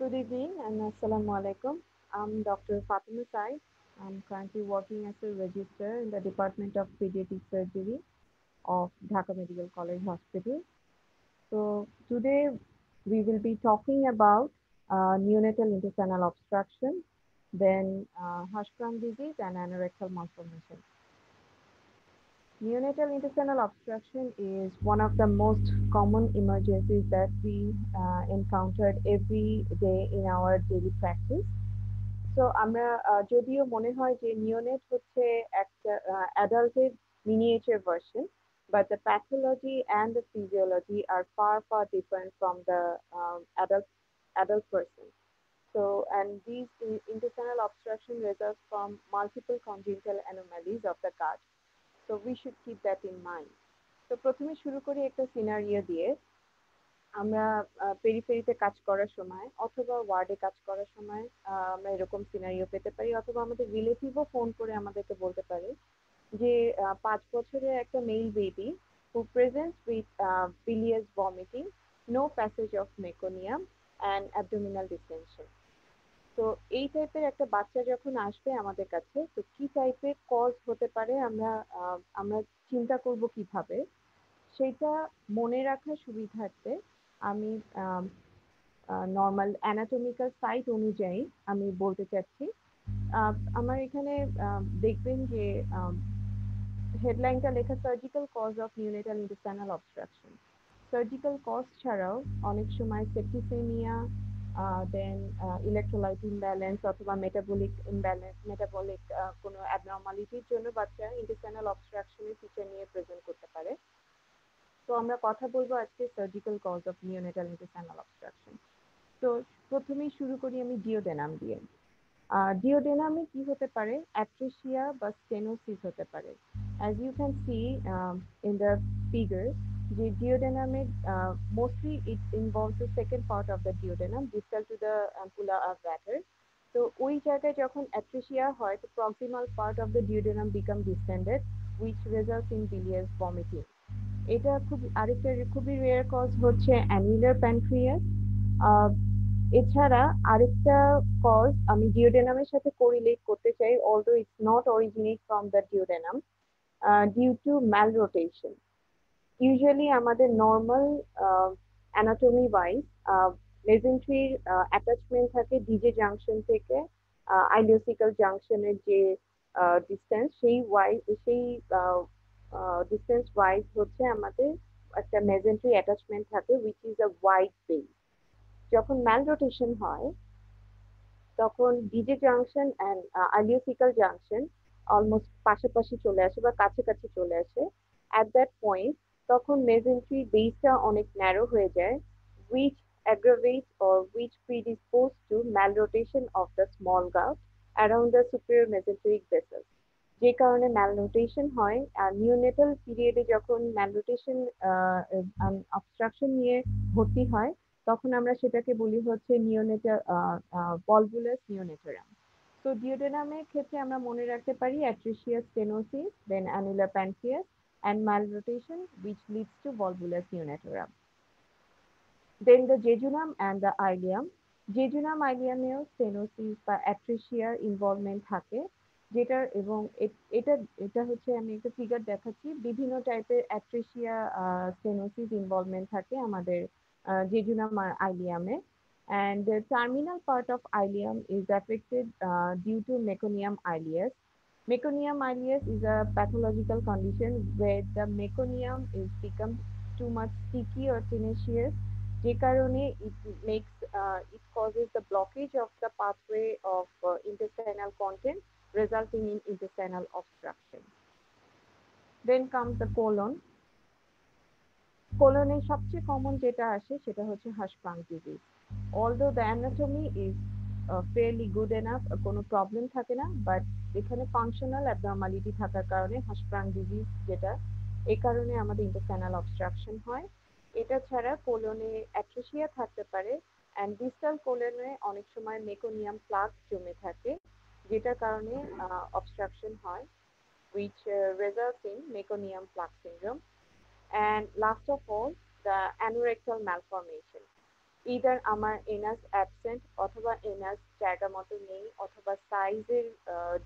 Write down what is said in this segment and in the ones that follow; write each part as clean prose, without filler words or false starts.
Good evening and Assalamu alaikum. I'm Dr. Fatima Said. I'm currently working as a registrar in the Department of Pediatric Surgery of Dhaka Medical College Hospital. So today we will be talking about neonatal intestinal obstruction, then Hirschsprung disease and anorectal malformation. Neonatal intestinal obstruction is one of the most common emergencies that we encountered every day in our daily practice. So আমরা যদিও মনে হয় যে neonate হচ্ছে একটা অ্যাডাল্টের miniature version, but the pathology and the physiology are far different from the adult person. So, and these intestinal obstruction results from multiple congenital anomalies of the gut. So we should keep that in mind. তো প্রথমে শুরু করি একটা scenario দিয়ে। আমরা পেরিফেরিতে কাজ করার সময় অথবা ওয়ার্ডে কাজ করার সময় আমরা এরকম সিনারিও পেতে পারি, অথবা আমাদের রিলেটিভও ফোন করে আমাদেরকে বলতে পারে যে 5 বছরের একটা male baby who presents with bilious vomiting, no passage of meconium and abdominal distension. তো এই টাইপের একটা বাচ্চা যখন আসবে আমাদের কাছে, তো কি টাইপের কজ হতে পারে আমরা চিন্তা করব কিভাবে, সেটা মনে রাখার সুবিধার্থে আমি নর্মাল অ্যানাটমিক্যাল সাইট অনুযায়ী আমি বলতে চাচ্ছি। আমার এখানে দেখবেন যে হেডলাইনটা লেখা surgical cause of neonatal intestinal obstruction. Surgical cause ছাড়াও অনেক সময় সেপ্টিসেমিয়া, দেন ইলেকট্রোলাইট ইমব্যালেন্স অথবা মেটাবলিক কোনো অ্যাবনর্মালিটির জন্য বাচ্চা ইন্টেস্টাইনাল অবস্ট্রাকশনের ফিচার নিয়ে প্রেজেন্ট করতে পারে। তো আমরা কথা বলবো আজকে surgical cause of neonatal intestinal obstruction. তো প্রথমেই শুরু করি আমি ডিওডেনাম দিয়ে। ডিওডেনামে কি হতে পারে? অ্যাট্রেসিয়া বা স্টেনোসিস হতে পারে। As you can see in the figure, যে ডিওডেনামে mostly it involves the second part of the duodenum distal to the ampulla of bladder. তো ওই জায়গায় যখন অ্যাট্রেসিয়া হয়, তো proximal part of the duodenum become distended, which results in bilious vomiting. এটা আরেকটা খুবই রেয়ার কজ হচ্ছে অ্যানুলার প্যানক্রিয়াস। এছাড়া আরেকটা কজ আমি ডিওডেনামের সাথে কোরিলেট করতে চাই, although it's not originate from the duodenum, due to malrotation. Usually আমাদের নর্মাল অ্যানাটমি ওয়াইজ মেজেন্ট্রির অ্যাটাচমেন্ট থাকে ডিজে জাংশন থেকে আইলিওসিক্যাল জাংশনের যে ডিস্টেন্স, সেই ডিস্টেন্স ওয়াইজ হচ্ছে আমাদের একটা মেজেন্ট্রি অ্যাটাচমেন্ট থাকে, which is a wide base. যখন ম্যালরোটেশন হয় তখন DJ junction and ileocaecal junction almost পাশাপাশি চলে আসে বা কাছাকাছি চলে আসে। অ্যাট দ্যাট পয়েন্ট তখন মেজেন্ট্রি বেসটা অনেক ন্যারো হয়ে যায়, which aggravates or which predispose to malrotation of the small gut around the superior mesenteric vessel, যে কারণে ম্যালনোটেশন হয়। আর নিওনেটাল পিরিয়ডে যখন ম্যালনোটেশন অবস্ট্রাকশন নিয়ে ভর্তি হয়, তখন আমরা সেটাকে বলি হচ্ছে নিওনেটাল ভলভুলাস নিওনেটেরাম। তো ডিওডেনামের ক্ষেত্রে আমরা মনে রাখতে পারি atresia stenosis, then annular pancreas and malrotation, which leads to volvulus neonatorium. Then the jejunum and the ileum. Jejunum আইলিয়ামেও স্টেনোসিস বা অ্যাট্রেসিয়ার ইনভলভমেন্ট থাকে, যেটার এবং এটা এটা হচ্ছে আমি একটা ফিগার দেখাচ্ছি। বিভিন্ন টাইপের অ্যাট্রেসিয়া স্টেনোসিস ইনভলভমেন্ট থাকে আমাদের জেজুনাম আর আইলিয়ামে। And the terminal part of ileum is affected due to meconium ileus. Meconium ileus is a pathological condition where the meconium is become too much sticky or tenacious, যে কারণে it causes the blockage of the pathway of intestinal content, resulting in intestinal obstruction. Then comes the colon. কোলনে সবচেয়ে common যেটা আসে সেটা হচ্ছে Hirschsprung disease. Although the anatomy is fairly good enough, কোনো problem থাকে না, বাট এখানে ফাংশনাল অ্যাবনর্মালিটি থাকার কারণে হার্শপ্রাং ডিজিজ যেটা, এই কারণে আমাদের ইন্টেস্টাইনাল অবস্ট্রাকশন হয়। এটা ছাড়া কোলনে অ্যাট্রেসিয়া থাকতে পারে, অ্যান্ড ডিস্টাল কোলনে অনেক সময় মেকোনিয়াম প্লাক জমে থাকে, যেটার কারণে অবস্ট্রাকশন হয়, which results in meconium plaque syndrome. And last of all, the anorectal malformation. Either আমার এনাস অ্যাবসেন্ট অথবা এনাস জায়গা মতো নেই অথবা সাইজের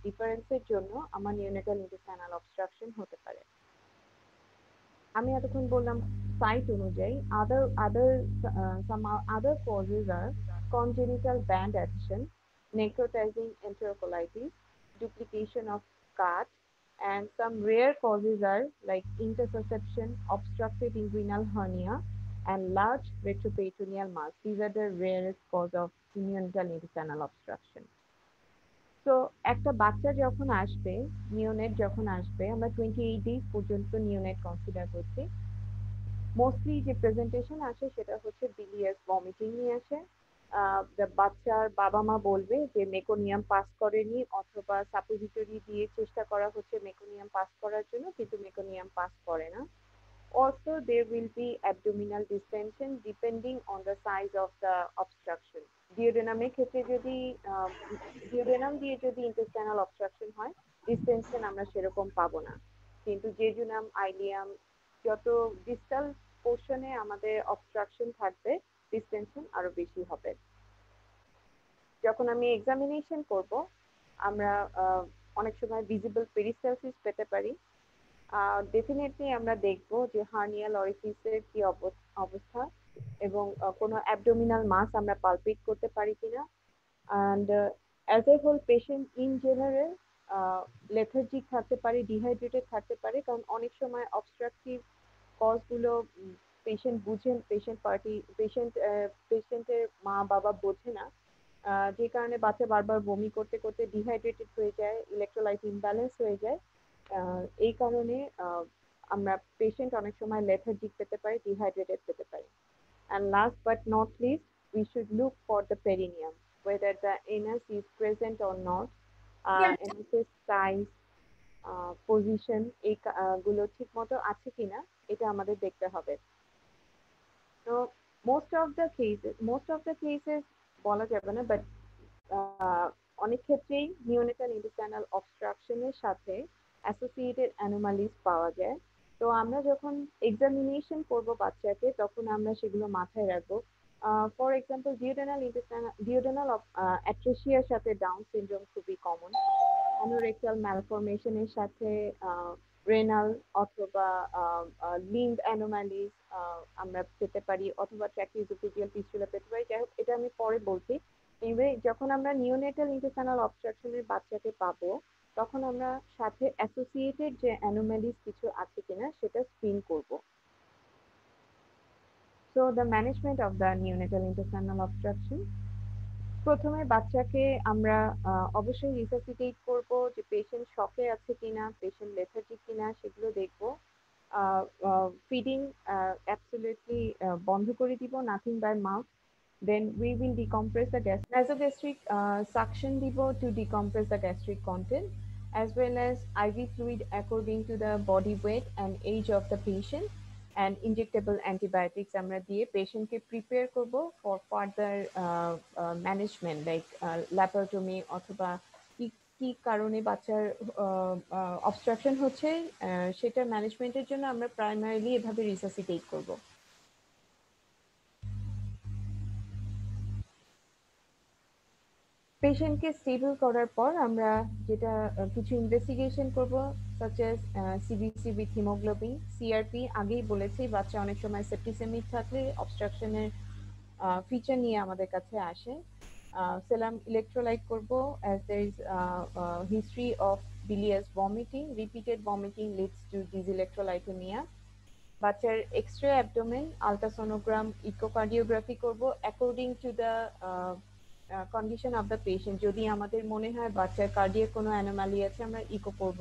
ডিফারেন্সের জন্য আমার নিওনেটাল ইন্টেস্টাইনাল অবস্ট্রাকশন হতে পারে। আমি এতক্ষণ বললাম সাইট অনুযায়ী some other causes are congenital band adhesion, necrotizing enterocolitis, duplication of gut, and some rare causes are like intussusception, obstructed inguinal hernia, and large retroperitoneal mass. These are the rarest cause of neonatal intestinal obstruction. তো একটা বাচ্চা যখন আসবে, neonate যখন আসবে, আমরা 28 days পর্যন্ত neonate consider করছি। মোস্টলি যে প্রেজেন্টেশন আসে সেটা হচ্ছে বিলিয়াস ভমিটিং নিয়ে আসে। বাচ্চার বাবা মা বলবে যে মেকোনিয়াম পাস করেনি অথবা সাপোজিটরি দিয়ে চেষ্টা করা হচ্ছে মেকোনিয়াম পাস করার জন্য, কিন্তু মেকোনিয়াম পাস করে না। Also, there will be abdominal distension depending on the size of the obstruction. ডিওডেনামের ক্ষেত্রে যদি ডিওডেনাম দিয়ে যদি ইন্টেস্টাইনাল অবস্ট্রাকশন হয়, ডিস্টেনশন আমরা সেরকম পাবো না। কিন্তু জেজুনাম, আইলিয়াম যত ডিস্টাল পোর্শনে আমাদের অবস্ট্রাকশন থাকবে, ডিস্টেনশন আরো বেশি হবে। যখন আমি এক্সামিনেশন করব, আমরা অনেক সময় ভিজিবল পেরিস্টালসিস পেতে পারি। ডেফিনেটলি আমরা দেখব যে হার্নিয়াল অরিফিসের কি অবস্থা এবং কোনো অ্যাবডোমিনাল মাস আমরা পালপেট করতে পারি কিনা। And as a whole patient in general lethargic থাকতে পারে, ডিহাইড্রেটেড থাকতে পারে, কারণ অনেক সময় অবস্ট্রাকটিভ কজগুলো পেশেন্ট বুঝেন, পেশেন্টের মা বাবা বোঝে না, যে কারণে বাচ্চা বারবার বমি করতে করতে ডিহাইড্রেটেড হয়ে যায়, ইলেকট্রোলাইট ইমব্যালেন্স হয়ে যায়। এই কারণে আমরা পেশেন্ট অনেক সময় লেথার্জিক পেতে পারি, ডিহাইড্রেটেড পেতে পারি। And last but not least, we should look for the perineum, whether the anus is present or not, anus's size, position গুলো ঠিক মতো আছে কিনা এটা আমাদের দেখতে হবে। তো মোস্ট অফ দ্য কেসেস বলা যাবে না, বাট অনেক ক্ষেত্রেই নিওনেটাল ইন্টেস্টাইনাল অবস্ট্রাকশনের সাথে অ্যাসোসিয়েটেড অ্যানোমালিজ পাওয়া যায়। তো আমরা যখন এক্সামিনেশন করব বাচ্চাকে, তখন আমরা সেগুলো মাথায় রাখবো। ফর এক্সাম্পল ডিওডেনাল অ্যাট্রেসিয়ার সাথে ডাউন সিনড্রোম খুবই কমন। অ্যানোরেক্টাল ম্যালফরমেশনের সাথে রেনাল অথবা লিম্ব অ্যানোমালিজ আমরা পেতে পারি, অথবা ট্র্যাকিওএসোফেজিয়াল ফিস্টুলা পেতে পারি। যাই হোক, এটা আমি পরে বলছি। এবারে যখন আমরা নিওনেটাল ইন্টেস্টাইনাল অবস্ট্রাকশনের বাচ্চাকে পাবো, তখন আমরা সাথে অ্যাসোসিয়েটেড যে অ্যানোমালিজ কিছু আছে কিনা সেটা স্ক্রিন করব। So the management of the neonatal intestinal obstruction, প্রথমে বাচ্চাকে আমরা অবশ্যই রিসাসিটেট করব, যে পেশেন্ট শকে আছে কিনা, পেশেন্ট লেথার্জিক কিনা সেগুলো দেখব। ফিডিং অ্যাবসলিউটলি বন্ধ করে দিব, nothing by mouth. Then we will decompress the nasogastric suction dibo to decompress the gastric content, as well as IV fluid according to the body weight and age of the patient, and injectable antibiotics আমরা দিয়ে পেশেন্টকে prepare করব for further management, like laparotomy অথবা কি কি কারণে বাচ্চার obstruction হচ্ছে, সেটা ম্যানেজমেন্টের জন্য আমরা প্রাইমারিলি এভাবে রিসাসিটেট করব। পেশেন্টকে স্টেবল করার পর আমরা যেটা কিছু ইনভেস্টিগেশন করব, such as CBC with haemoglobin, CRP. আগেই বলেছি বাচ্চা অনেক সময় সেপ্টিসেমিক থাকলে অবস্ট্রাকশনের ফিচার নিয়ে আমাদের কাছে আসে। সেলাম ইলেকট্রোলাইট করব, as there is history of bilious vomiting, repeated vomiting leads to dyselectrolytemia. বাচ্চার এক্স-রে অ্যাবডোমেন, আলট্রাসোনোগ্রাম, ইকোকার্ডিওগ্রাফি করব according to the condition of the patient. যদি আমাদের মনে হয় বাচ্চার কার্ডিয়াক কোনো অ্যানোমালি আছে, আমরা ইকো করব।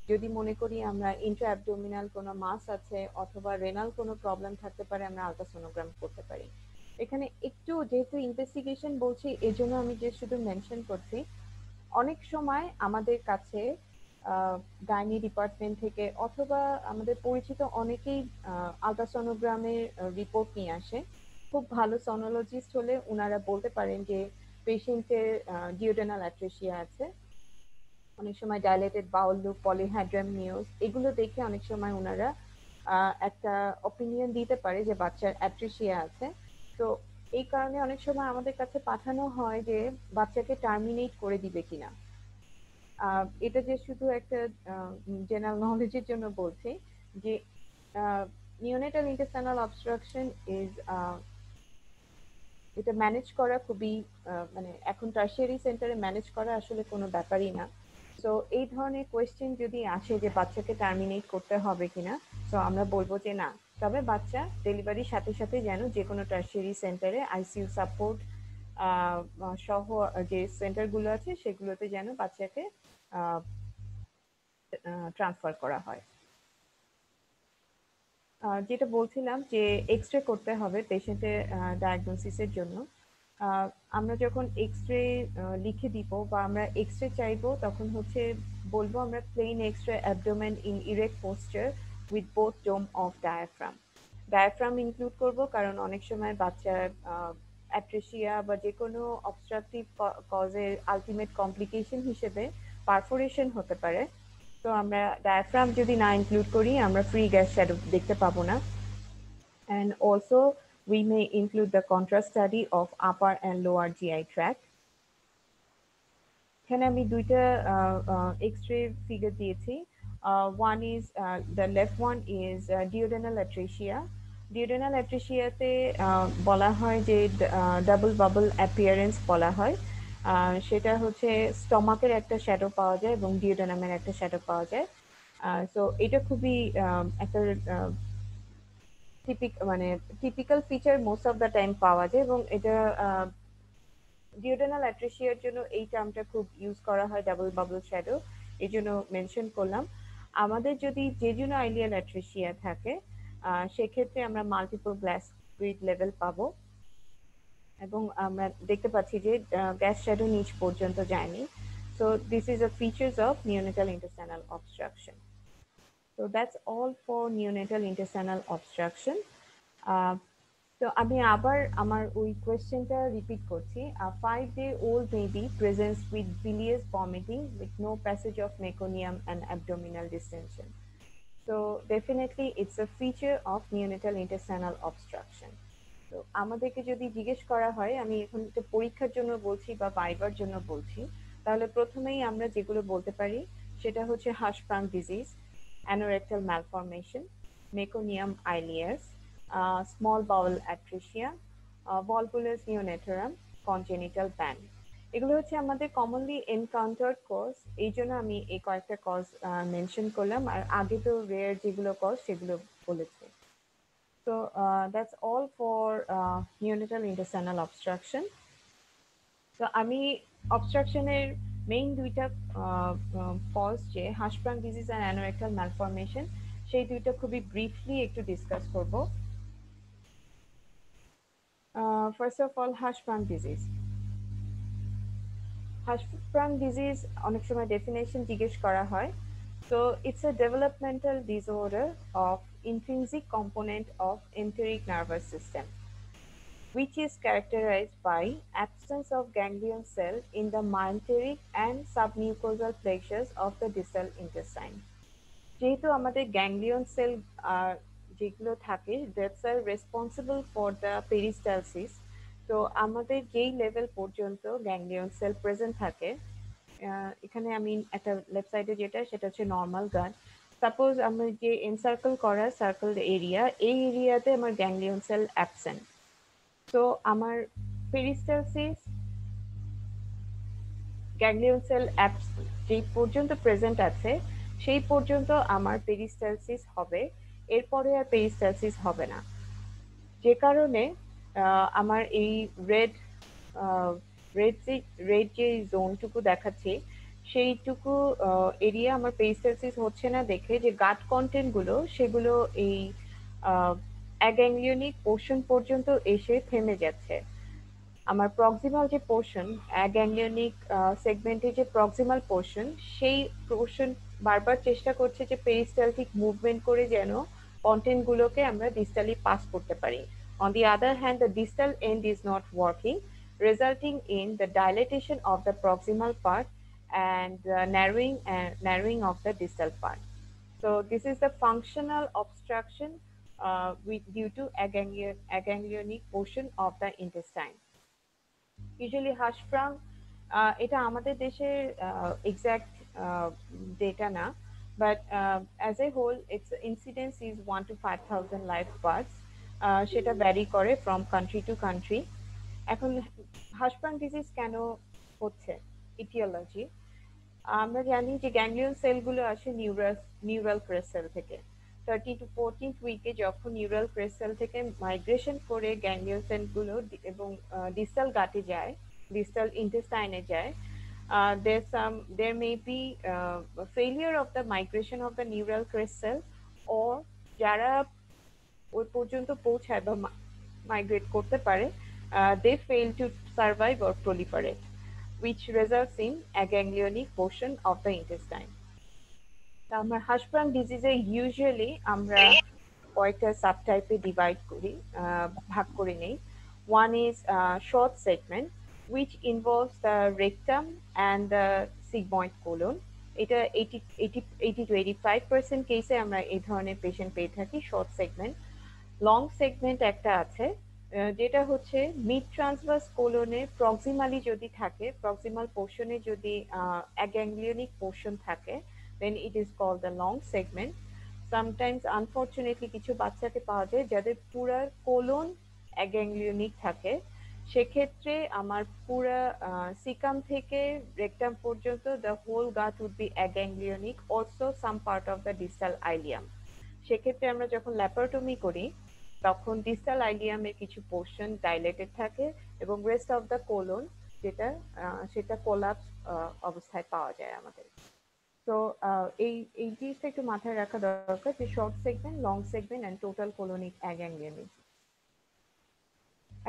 যদি মনে করি আমরা ইন্ট্রা অ্যাবডোমিনাল কোনো মাস আছে অথবা রেনাল কোনো প্রবলেম থাকতে পারে, আমরা আলট্রাসোনোগ্রাম করতে পারি। এখানে একটু যেহেতু ইনভেস্টিগেশন বলছি, এজন্য আমি যে শুধু মেনশন করছি, অনেক সময় আমাদের কাছে গাইনি ডিপার্টমেন্ট থেকে অথবা আমাদের পরিচিত অনেকেই আলট্রাসোনোগ্রামের রিপোর্ট নিয়ে আসে। খুব ভালো সনোলজিস্ট হলে ওনারা বলতে পারেন যে পেশেন্টের ডিওডেনাল অ্যাট্রেসিয়া আছে। অনেক সময় ডাইলেটেড বাউল লুপ, পলিহাইড্রামনিওস, এগুলো দেখে অনেক সময় ওনারা একটা অপিনিয়ন দিতে পারে যে বাচ্চার অ্যাট্রেসিয়া আছে। তো এই কারণে অনেক সময় আমাদের কাছে পাঠানো হয় যে বাচ্চাকে টার্মিনেট করে দিবে কিনা। এটা যে শুধু একটা জেনারেল নলেজের জন্য বলছি যে নিওনেটাল ইন্টেস্টাইনাল অবস্ট্রাকশন ইজ এটা ম্যানেজ করা খুবই মানে এখন টার্সিয়ারি সেন্টারে ম্যানেজ করা আসলে কোনো ব্যাপারই না। সো এই ধরনের কোয়েশ্চেন যদি আসে যে বাচ্চাকে টার্মিনেট করতে হবে কিনা, তো আমরা বলবো যে না। তবে বাচ্চা ডেলিভারির সাথে সাথে যেন যে কোনো টার্সিয়ারি সেন্টারে আইসিইউ সাপোর্ট সহ যে সেন্টারগুলো আছে সেগুলোতে যেন বাচ্চাকে ট্রান্সফার করা হয়। যেটা বলছিলাম যে এক্স-রে করতে হবে পেশেন্টের ডায়াগনোসিসের জন্য। আমরা যখন এক্স-রে লিখে দিব বা আমরা এক্স-রে চাইবো তখন হচ্ছে বলবো আমরা plain x-ray abdomen in erect posture with both dome of diaphragm. Diaphragm include করব কারণ অনেক সময় বাচ্চার অ্যাট্রেসিয়া বা যে কোনো অবস্ট্রাকটিভ কজের আলটিমেট কমপ্লিকেশন হিসেবে পারফোরেশন হতে পারে। তো আমরা ডায়াফ্রাম যদি না ইনক্লুড করি আমরা ফ্রি গ্যাস শ্যাডো দেখতে পাবো না। And also we may include the contrast study of upper and lower GI tract. এখানে আমি দুইটা এক্স-রে ফিগার দিয়েছি। One is the left one is duodenal atresia. Duodenal atresia তে বলা হয় যে ডাবল বাবল অ্যাপিয়ারেন্স বলা হয়। সেটা হচ্ছে স্টমাকের একটা শ্যাডো পাওয়া যায় এবং ডিওডেনামের একটা শ্যাডো পাওয়া যায়। সো এটা খুবই একটা মানে typical feature most of the time পাওয়া যায় এবং এটা ডিওডেনাল অ্যাট্রেসিয়ার জন্য এই টার্মটা খুব ইউজ করা হয় ডাবল বাবল শ্যাডো, এই জন্য মেনশন করলাম। আমাদের যদি জেজুনো আইলিয়াল অ্যাট্রেসিয়া থাকে সেক্ষেত্রে আমরা মাল্টিপল গ্যাস গ্রিড লেভেল পাবো এবং আমরা দেখতে পাচ্ছি যে গ্যাস শ্যাডো নিচ পর্যন্ত যায়নি। So this is a features of neonatal intestinal obstruction. So that's all for neonatal intestinal obstruction. Uh, তো আমি আবার আমার ওই কোয়েশ্চেনটা রিপিট করছি। A 5-day-old baby presents with bilious vomiting with no passage of meconium and abdominal distension. So definitely it's a feature of neonatal intestinal obstruction. তো আমাদেরকে যদি জিজ্ঞেস করা হয়, আমি এখন এটা পরীক্ষার জন্য বলছি বা ভাইবার জন্য বলছি, তাহলে প্রথমেই আমরা যেগুলো বলতে পারি সেটা হচ্ছে Hirschsprung disease, anorectal malformation, meconium ileus, small bowel atresia, volvulus neonatorum, congenital band. এগুলো হচ্ছে আমাদের কমনলি এনকাউন্টার্ড কজ, এই জন্য আমি এই কয়েকটা কজ মেনশন করলাম, আর আগে তো রেয়ার যেগুলো কজ সেগুলো বলেছি। So that's all for neonatal intestinal obstruction. তো আমি অবস্ট্রাকশনের মেইন দুইটা কজ যে হার্শপ্রাং ডিজিজ আর অ্যানোরেক্টাল ম্যালফরমেশন, সেই দুইটা খুবই ব্রিফলি একটু ডিসকাস করব। First of all Hirschsprung disease. Hirschsprung disease অনেক সময় ডেফিনেশন জিজ্ঞেস করা হয়। So it's a developmental disorder of intrinsic component of enteric nervous system, which is characterized by absence of ganglion cell in the mesenteric and submucosal plexus of the distal intestine. যেহেতু আমাদের ganglion sell যেগুলো থাকে that's R responsible for the peristalsis. তো আমাদের যেই level পর্যন্ত ganglion sell present থাকে, এখানে আমি একটা লেফট সাইডে যেটা সেটা হচ্ছে নর্মাল গান। সাপোজ আমি যে এনসার্কেল করা সার্কেল এরিয়া, এই এরিয়াতে আমার গ্যাংলিয়ন সেল অ্যাবসেন্ট। তো আমার পেরিস্টালসিস গ্যাংলিয়ন সেল যেই পর্যন্ত প্রেজেন্ট আছে সেই পর্যন্ত আমার পেরিস্টালসিস হবে, এরপরে আর পেরিস্টালসিস হবে না। যে কারণে আমার এই রেড রেড যে জোনটুকু দেখাচ্ছি সেইটুকু এরিয়া আমার পেরিস্টালসিস হচ্ছে না দেখে যে গাট কন্টেন্ট গুলো সেগুলো এই অ্যাগ্যাংলিয়নিক পোর্শন পর্যন্ত এসে থেমে যাচ্ছে। আমার প্রক্সিমাল যে পোর্শন গ্যাংলিয়নিক সেগমেন্টের যে প্রক্সিমাল পোর্শন, সেই পোর্শন বারবার চেষ্টা করছে যে পেরিস্টালটিক মুভমেন্ট করে যেন কন্টেন্ট গুলোকে আমরা ডিস্টালি পাস করতে পারি। On the other hand, the distal end is not working, resulting in the dilatation of the proximal part and narrowing of the distal part. So this is the functional obstruction due to aganglionic portion of the intestine. Usually হাঁসফ্রাং এটা আমাদের দেশের exact data না, but as a whole its incidence is 1 to 5,000 live births. সেটা vary করে from country to country. এখন হাঁসফ্রাং disease কেন হচ্ছে, aetiology আমরা জানি যে গ্যাংলিয়ন সেলগুলো আসে নিউরাল ক্রেস্ট সেল থেকে। 13 to 14th উইকে যখন নিউরাল ক্রেস্ট সেল থেকে মাইগ্রেশন করে গ্যাংলিয়ন সেলগুলো এবং ডিস্টাল গাটে যায়, distal intestine যায়, there may be failure of the migration of the neural crest cell, or যারা ওই পর্যন্ত পৌঁছায় বা migrate করতে পারে, they fail to survive or proliferate, which results in aganglionic portion of the intestine. আমরা হাঁসফ্রাং ডিজিজে ইউজুয়ালি আমরা কয়েকটা সাবটাইপে ডিভাইড করি, ভাগ করে নেই। One is short segment, which involves the rectum and the sigmoid colon. এটা 80 to 85% কেসে আমরা এই ধরনের পেশেন্ট পেয়ে থাকি শর্ট সেগমেন্ট। লং সেগমেন্ট একটা আছে যেটা হচ্ছে মিড ট্রান্সভার্স কোলনে প্রক্সিমালি যদি থাকে, প্রক্সিমাল পোর্শনে যদি অ্যাগ্যাংলিয়নিক পোর্শন থাকে, then it is called the long segment. Sometimes unfortunately কিছু বাচ্চাকে পাওয়া যায় যাদের পুরা কোলন অ্যাগ্যাংলিয়নিক থাকে, সেক্ষেত্রে আমার পুরা সিকাম থেকে রেকটাম পর্যন্ত the whole gut would be aganglionic, also some part of the distal ileum. সেক্ষেত্রে আমরা যখন ল্যাপারোটমি করি তখন ডিস্টাল আইলিয়ামের কিছু পোর্শন ডাইলেটেড থাকে এবং রেস্ট অফ দ্য কোলন যেটা সেটা কোলাপস অবস্থায় পাওয়া যায় আমাদের। তো এই জিনিসটা একটু মাথায় রাখা দরকার যে short segment, long segment and total colonic aganglionic.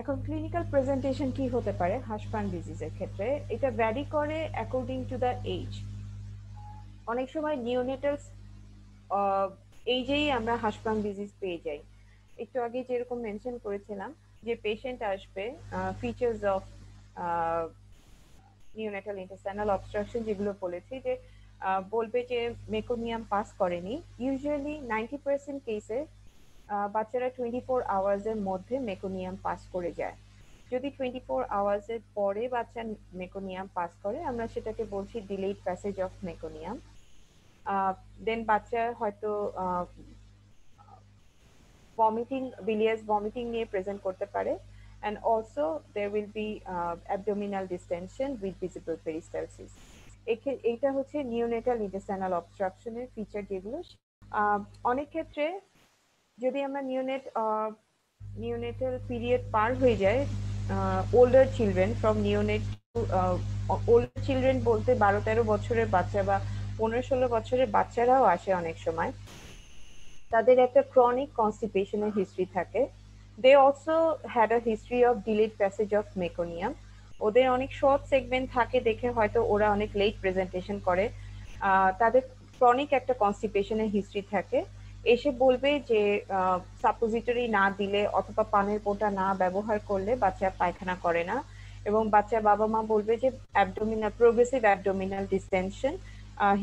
এখন ক্লিনিক্যাল প্রেজেন্টেশন কি হতে পারে হাঁসফ্রাং ডিজিজের ক্ষেত্রে, এটা ভ্যারি করে অ্যাকর্ডিং টু দ্য এজ। অনেক সময় নিওনেটাল এইজেই আমরা হাঁসফ্রাং ডিজিজ পেয়ে যাই। একটু আগে যেরকম মেনশন করেছিলাম যে পেশেন্ট আসবে features of neonatal intestinal obstruction যেগুলো বলেছি, যে বলবে যে মেকোনিয়াম পাস করেনি। ইউজুয়ালি 90% কেসে বাচ্চারা 24 আওয়ার্সের মধ্যে মেকোনিয়াম পাস করে যায়। যদি 24 আওয়ার্সের পরে বাচ্চা মেকোনিয়াম পাস করে, আমরা সেটাকে বলছি ডিলেড প্যাসেজ অফ মেকোনিয়াম। দেন বাচ্চা হয়তো vomiting, bilious vomiting নিয়ে প্রেজেন্ট করতে পারে, and also there will be abdominal distension with visible peristalsis. এটা হচ্ছে নিওনেটাল ইন্টেস্টাইনাল অবস্ট্রাকশনের ফিচার যেগুলো। অনেক ক্ষেত্রে যদি আমরা নিওনেটাল পিরিয়ড পার হয়ে যায়, older children from neonate to older children বলতে 12-13 বছরের বাচ্চা বা 15-16 বছরের বাচ্চারাও আসে অনেক সময়, তাদের একটা ক্রনিক কনস্টিপেশনের হিস্ট্রি থাকে। They also had a history of delayed passage of meconium. ওদের অনেক শর্ট সেগমেন্ট থাকে দেখে হয়তো ওরা অনেক লেট প্রেজেন্টেশন করে। তাদের ক্রনিক একটা কনস্টিপেশনের হিস্ট্রি থাকে। এসে বলবে যে সাপোজিটরি না দিলে অথবা পানের পোটা না ব্যবহার করলে বাচ্চা পায়খানা করে না, এবং বাচ্চার বাবা মা বলবে যে অ্যাবডোমিনাল প্রোগ্রেসিভ অ্যাবডোমিনাল ডিসটেনশন,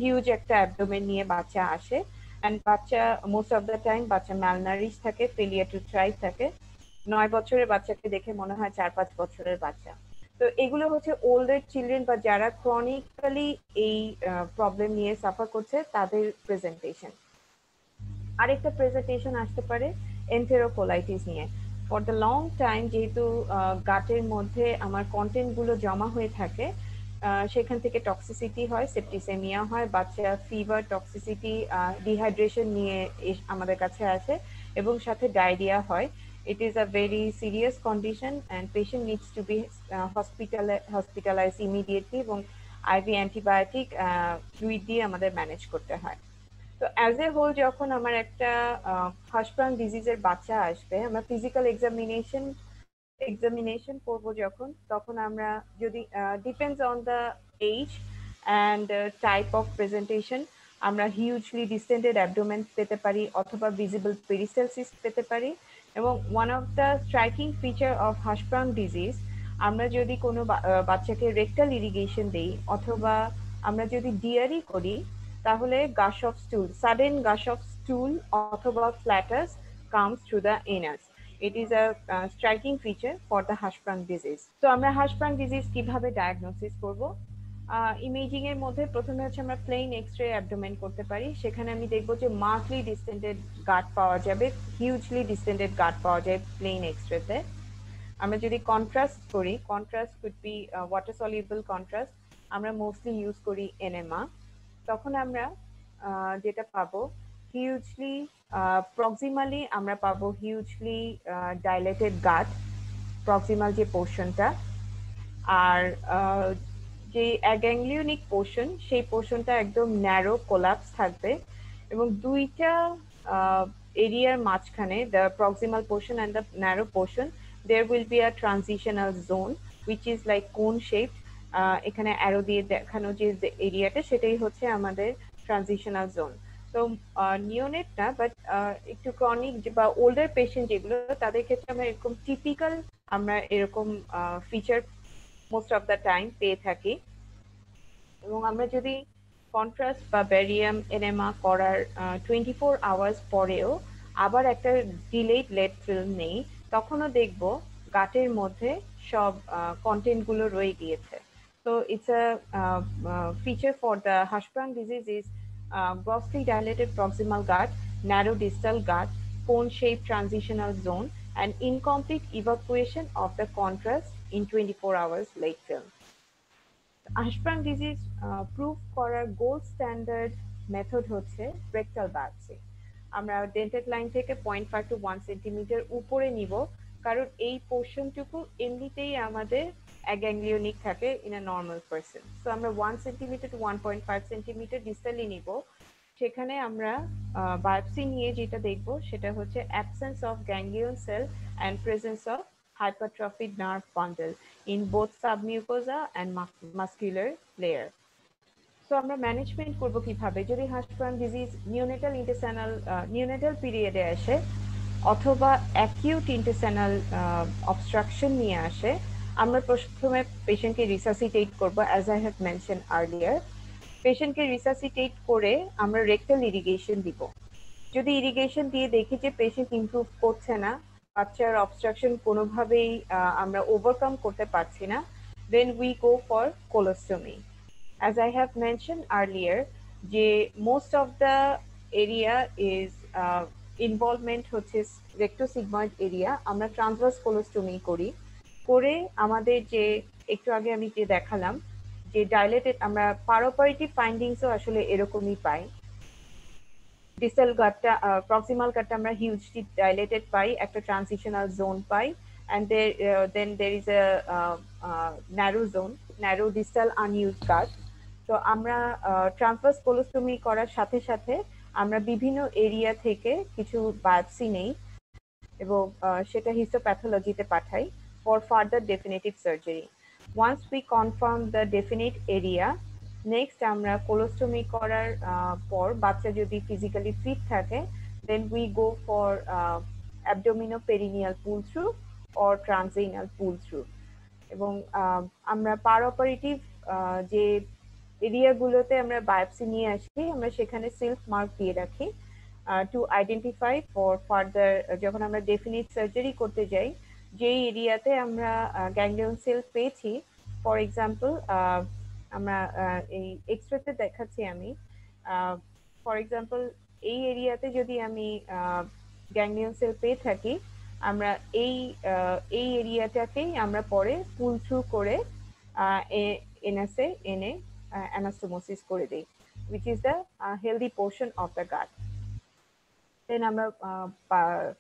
হিউজ একটা অ্যাবডোমেন নিয়ে বাচ্চা আসে। অ্যান্ড বাচ্চা মোস্ট অফ দ্য টাইম বাচ্চা ম্যালনারিশ থাকে, ফেলিয়ার টু থ্রাইভ থাকে। 9 বছরের বাচ্চাকে দেখে মনে হয় 4-5 বছরের বাচ্চা। তো এগুলো হচ্ছে ওল্ডার চিলড্রেন বা যারা ক্রনিক্যালি এই প্রবলেম নিয়ে সাফার করছে তাদের প্রেজেন্টেশন। আরেকটা প্রেজেন্টেশন আসতে পারে এন্টেরোকোলাইটিস নিয়ে। ফর দ্য লং টাইম যেহেতু গাটের মধ্যে আমার কন্টেন্ট গুলো জমা হয়ে থাকে, সেখান থেকে টক্সিসিটি হয়, সেপ্টিসেমিয়া হয়, বাচ্চা ফিভার, টক্সিসিটি, ডিহাইড্রেশন নিয়ে আমাদের কাছে আসে এবং সাথে ডায়রিয়া হয়। It is a very serious condition and patient needs to be hospitalized immediately এবং IV antibiotic ফ্লুইড দিয়ে আমাদের ম্যানেজ করতে হয়। তো অ্যাজ এ হোল যখন আমার একটা হাঁসফ্রাং ডিজিজের বাচ্চা আসবে, আমরা ফিজিক্যাল এক্সামিনেশন করব যখন, তখন আমরা যদি depends on the age and type of presentation, আমরা হিউজলি ডিস্টেন্ডেড অ্যাবডোমেন পেতে পারি অথবা ভিজিবল পেরিস্টালসিস পেতে পারি। এবং one of the striking feature of Hirschsprung disease, আমরা যদি কোনো বাচ্চাকে রেকটাল ইরিগেশন দেই অথবা আমরা যদি ডিআরই করি, তাহলে gush of stool, sudden gush of stool অথবা flatus comes through the anus. It is a striking feature for the Hirschsprung disease. So আমরা Hirschsprung disease কিভাবে ডায়াগনোসিস করব? ইমেজিং এর মধ্যে প্রথমে হচ্ছে আমরা প্লেন এক্স-রে অ্যাবডোমেন করতে পারি। সেখানে আমি দেখব যে মার্কলি ডিস্টেন্ডেড গাট পাওয়া যাবে, হিউজলি ডিস্টেন্ডেড গাট পাওয়া যায় প্লেন এক্স-রেতে। আমরা যদি কন্ট্রাস্ট করি, contrast could be water soluble contrast, আমরা মোস্টলি ইউজ করি এনএমা। তখন আমরা যেটা পাবো হিউজলি প্রক্সিমালি আমরা পাবো হিউজলি ডাইলেটেড গাট, প্রক্সিমাল যে পোর্শনটা, আর যে অ্যাগ্যাংলিওনিক পোর্শন সেই পোর্শনটা একদম ন্যারো কোলাপস থাকবে এবং দুইটা এরিয়ার মাঝখানে the proximal portion and the narrow portion there will be a transitional zone which is like cone shaped. এখানে অ্যারো দিয়ে দেখানো যে এরিয়াটা সেটাই হচ্ছে আমাদের ট্রানজিশনাল জোন। তো নিওনেট না, বাট একটু ক্রনিক বা ওল্ডার পেশেন্ট যেগুলো তাদের ক্ষেত্রে আমরা এরকম টিপিক্যাল আমরা এরকম feature most of the time পেয়ে থাকি। এবং আমরা যদি কন্ট্রাস্ট বা ব্যারিয়াম এনএমা করার 24 আওয়ার্স পরেও আবার একটা ডিলেড লেড ফিল্ম নেই, তখনও দেখব গাটের মধ্যে সব কন্টেন্টগুলো রয়ে গিয়েছে। So it's a feature for the Hirschsprung disease is grossly dilated proximal gut, narrow distal gut, cone-shaped transitional zone, and incomplete evacuation of the contrast in 24 hours late film. Hirschsprung disease prove করার gold standard method হচ্ছে rectal biopsy. আমরা dented line থেকে 0.5 to 1 centimetre উপরে নিব, কারণ এই পোর্শনটুকু এমনিতেই আমাদের অ্যাগ্যাংলিওনিক থাকে in a normal person. So আমরা 1 সেন্টিমিটার টু 1.5 সেন্টিমিটার ডিস্টালি নিব। সেখানে আমরা বায়োপসি নিয়ে যেটা দেখব সেটা হচ্ছে absence of ganglion cell and presence of hypertrophied nerve bundle in both submucosa and muscular layer. So আমরা ম্যানেজমেন্ট করব কিভাবে? যদি Hirschsprung disease neonatal intestinal neonatal পিরিয়ডে আসে অথবা অ্যাকিউট ইন্টেস্টাইনাল অবস্ট্রাকশন নিয়ে আসে, আমরা প্রথমে পেশেন্টকে রিসাসিটেট করব as I have mention earlier. পেশেন্টকে রিসাসিটেট করে আমরা রেকটাল ইরিগেশন দিব। যদি ইরিগেশন দিয়ে দেখি যে পেশেন্ট ইমপ্রুভ করছে না, বাচ্চার অবস্ট্রাকশন কোনোভাবেই আমরা ওভারকাম করতে পারছি না, then we go for colostomy. As I have mentioned earlier, যে most of the area is involvement হচ্ছে rectosigmoid area, আমরা ট্রান্সভার্স কোলোস্টোমি করি, করে আমাদের যে একটু আগে আমি যে দেখালাম যে ডাইলেটেড আমরা পারোপারেটিভ ফাইন্ডিংসও আসলে এরকমই পাই। ডিস্টাল গাটটা প্রক্সিমাল গাটটা আমরা হিউজলি ডাইলেটেড পাই, একটা transitional zone pi, and then there is a narrow zone, narrow distal unused gut. তো আমরা ট্রান্সভার্স কোলোস্টোমি করার সাথে সাথে আমরা বিভিন্ন এরিয়া থেকে কিছু বায়োপসি নেই এবং সেটা হিস্টোপ্যাথোলজিতে পাঠাই for further definitive surgery. Once we confirm the definite area, next আমরা কোলোস্টোমি করার পর বাচ্চা যদি ফিজিক্যালি ফিট থাকে, then we go for abdominoperineal pull through or transanal pull through. এবং আমরা পার অপারেটিভ যে এরিয়াগুলোতে আমরা বায়োপসি নিয়ে আসি, আমরা সেখানে সেলফ মার্ক দিয়ে রাখি টু আইডেন্টিফাই ফর ফার্দার যখন আমরা ডেফিনিট সার্জারি করতে যাই যেই এরিয়াতে আমরা গ্যাংলিয়ন সেল পেয়েছি। ফর এক্সাম্পল আমরা এই এক্সরেতে দেখাচ্ছি আমি, ফর এক্সাম্পল এই এরিয়াতে যদি আমি গ্যাংলিয়ন সেল পেয়ে থাকি, আমরা এই এরিয়াটাকেই আমরা পরে পুল থ্রু করে এনএসএ এনে অ্যানাস্টোমোসিস করে দেই, which is the healthy portion of the gut. Then আমরা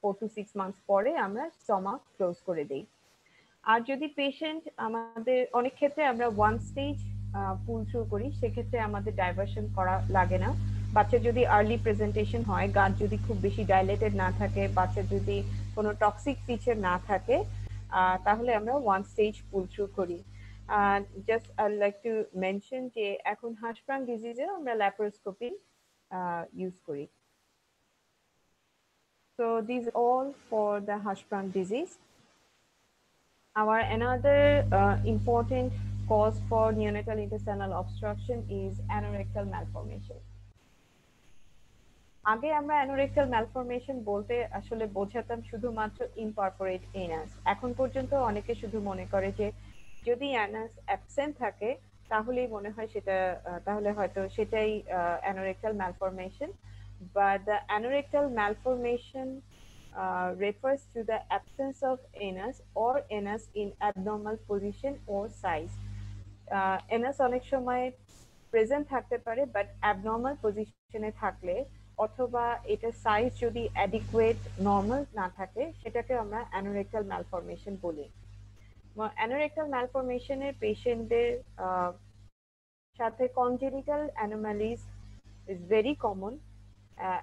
4 to 6 months পরে আমরা স্টমাক ক্লোজ করে দেই। আর যদি পেশেন্ট আমাদের অনেক ক্ষেত্রে আমরা 1 স্টেজ পুল থ্রু করি, সেক্ষেত্রে আমাদের ডাইভার্সন করা লাগে না। বাচ্চা যদি আর্লি প্রেজেন্টেশন হয়, গাট যদি খুব বেশি ডাইলেটেড না থাকে, বাচ্চা যদি কোনো টক্সিক ফিচার না থাকে, তাহলে আমরা 1 স্টেজ পুল থ্রু করি। Just I like to mention যে এখন Hirschsprung ডিজিজে আমরা ল্যাপারোস্কোপি ইউজ করি। So these all for the Hirschsprung disease. Our another important cause for neonatal intestinal obstruction is anorectal malformation. আগে আমরা অ্যানোরেক্টাল ম্যালফরমেশন বলতে আসলে বোঝাতাম শুধুমাত্র ইমপারফোরেট এনাস। এখন পর্যন্ত অনেকে শুধু মনে করে যে যদি অ্যানাস অ্যাবসেন্ট থাকে তাহলেই মনে হয় সেটা তাহলে হয়তো সেটাই anorectal malformation. But the anorectal malformation refers to the absence of anus or anus in abnormal position or size. anus অনেক সময় প্রেজেন্ট থাকতে পারে বাট অ্যাবনর্মাল পজিশনে থাকলে অথবা এটা সাইজ যদি অ্যাডিকুয়েট নর্মাল না থাকে সেটাকে আমরা অ্যানোরেক্টাল ম্যালফরমেশন বলি। অ্যানোরেক্টাল ম্যালফরমেশনের পেশেন্টদের সাথে congenital anomalies is very common.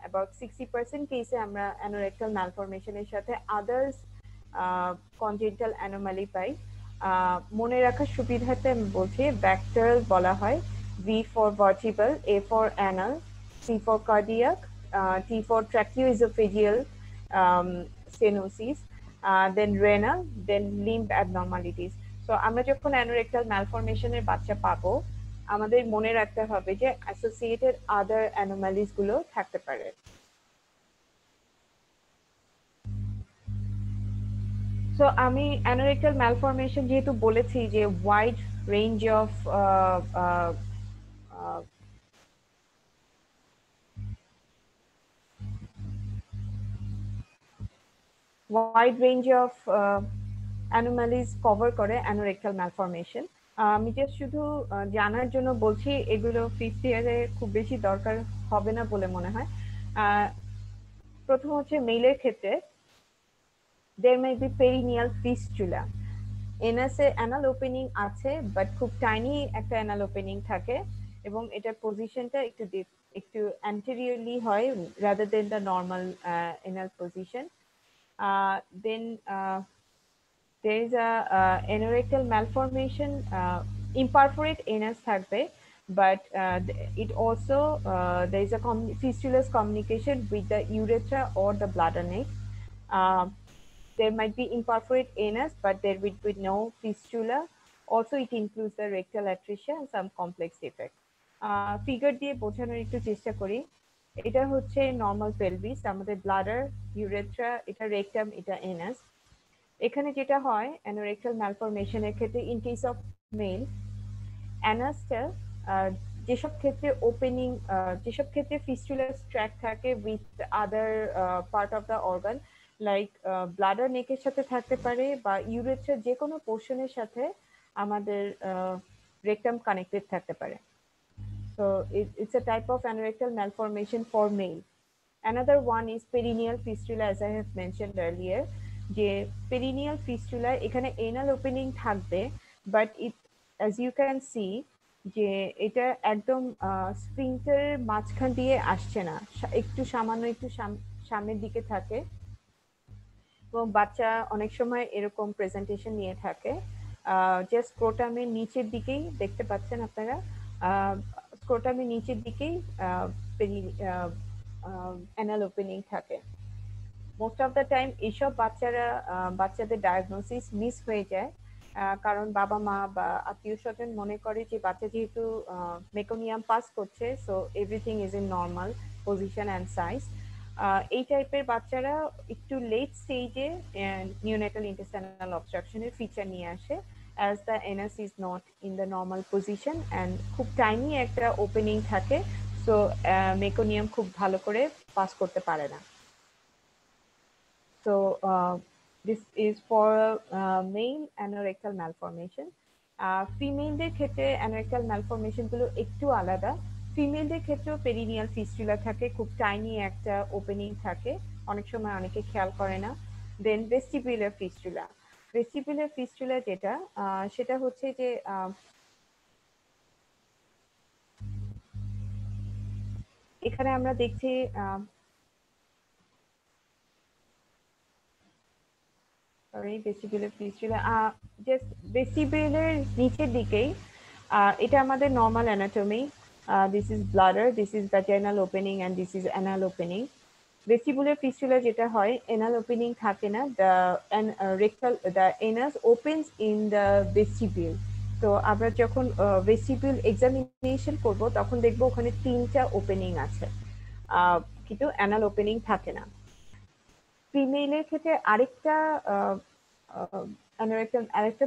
about 60% কেসে আমরা অ্যানোরেক্টাল ম্যালফরমেশনের সাথে আদার্স কনজেনিটাল অ্যানোমালি পাই। মনে রাখার সুবিধাতে আমি বলছি ব্যাকটেরিয়াল বলা হয়, V for vertebral, A for anal, C for cardiac, T for tracheoesophageal stenosis, then renal, then limb abnormalities. So আমরা যখন অ্যানোরেক্টাল ম্যালফরমেশনের বাচ্চা পাবো আমাদের মনে রাখতে হবে যে অ্যাসোসিয়েটেড আদার অ্যানোমালিজ গুলো থাকতে পারে। সো আমি অ্যানোরেক্টাল ম্যালফরমেশন যেহেতু বলেছি যে wide range of wide range of anomalies cover করে অ্যানোরেক্টাল ম্যালফরমেশন। আমি জাস্ট শুধু জানার জন্য বলছি, এগুলো ফিফথ ইয়ারে খুব বেশি দরকার হবে না বলে মনে হয়। প্রথম হচ্ছে মেলের ক্ষেত্রে there may be perineal fistula. এনাসে অ্যানাল ওপেনিং আছে বাট খুব টাইনি একটা অ্যানাল ওপেনিং থাকে এবং এটার পজিশনটা একটু অ্যান্টেরিয়রলি হয় rather than the normal anal position. then there is a anorectal malformation, imperforate anus থাকবে, but it also there is a fistulous communication with the urethra or the bladder neck. There might be imperforate anus, but there will be no fistula. Also, it includes the rectal atresia and some complex defect. Figure দিয়ে বোঝানোর একটু চেষ্টা করি। এটা হচ্ছে normal pelvis, আমাদের bladder, urethra, এটা rectum, এটা এনাস। এখানে যেটা হয় অ্যানোরেক্টাল ম্যালফরমেশনের ক্ষেত্রে ইন কেস অফ মেল, অ্যানাসটা যেসব ক্ষেত্রে ওপেনিং, যেসব ক্ষেত্রে ফিস্টুলাস ট্র্যাক থাকে with other part of the organ like bladder নেকের সাথে থাকতে পারে বা ইউরেথ্রার যে কোনো পোর্শনের সাথে আমাদের রেকটাম কানেক্টেড থাকতে পারে। So it's a type of anorectal malformation for male. Another one is perineal fistula, as I have mentioned earlier. যে perineal fistula এখানে anal opening থাকবে but it as you can see যে এটা একদম স্ফিংক্টারের মাঝখান দিয়ে আসছে না, একটু সামান্য একটু সামনের দিকে থাকে এবং বাচ্চা অনেক সময় এরকম প্রেজেন্টেশন নিয়ে থাকে। জাস্ট স্ক্রোটামের নিচের দিকেই দেখতে পাচ্ছেন আপনারা, স্ক্রোটামের নিচের দিকেই অ্যানাল ওপেনিং থাকে। মোস্ট অফ দ্য টাইম এইসব বাচ্চাদের ডায়াগনোসিস মিস হয়ে যায় কারণ বাবা মা বা আত্মীয় স্বজন মনে করে যে বাচ্চা যেহেতু মেকোনিয়াম পাস করছে so everything is in normal position and size. এই টাইপের বাচ্চারা একটু লেট স্টেজে নিওনেটাল ইন্টেস্টাইনাল অবস্ট্রাকশনের ফিচার নিয়ে আসে as the anus is not in the normal position and খুব টাইনি একটা ওপেনিং থাকে, সো মেকোনিয়াম খুব ভালো করে পাস করতে পারে না। So this is for male anorectal malformation. ফিমেলদের ক্ষেত্রে anorectal malformation গুলো একটু আলাদা। ফিমেলদের ক্ষেত্রেও পেরিনিয়াল ফিস্টুলা থাকে, খুব টাইনি একটা ওপেনিং থাকে, অনেক সময় অনেকে খেয়াল করে না। দেন ভেস্টিবুলার ফিস্টুলা। ভেস্টিবুলার ফিস্টুলা যেটা সেটা হচ্ছে যে এখানে আমরা দেখছি ভেস্টিবুলার ফিস্টুলা জাস্ট ভেস্টিবুলার নিচের দিকেই, এটা আমাদের normal anatomy. This is bladder, this is vaginal opening and this is anal opening. Vestibular fistula যেটা হয় এনাল ওপেনিং থাকে না, the anus opens in the vestibule. তো আমরা যখন ভেস্টিবিউল এক্সামিনেশন করব তখন দেখবো ওখানে 3টা ওপেনিং আছে। কিন্তু অ্যানাল ওপেনিং থাকে না। ফিমেলের ক্ষেত্রে আরেকটা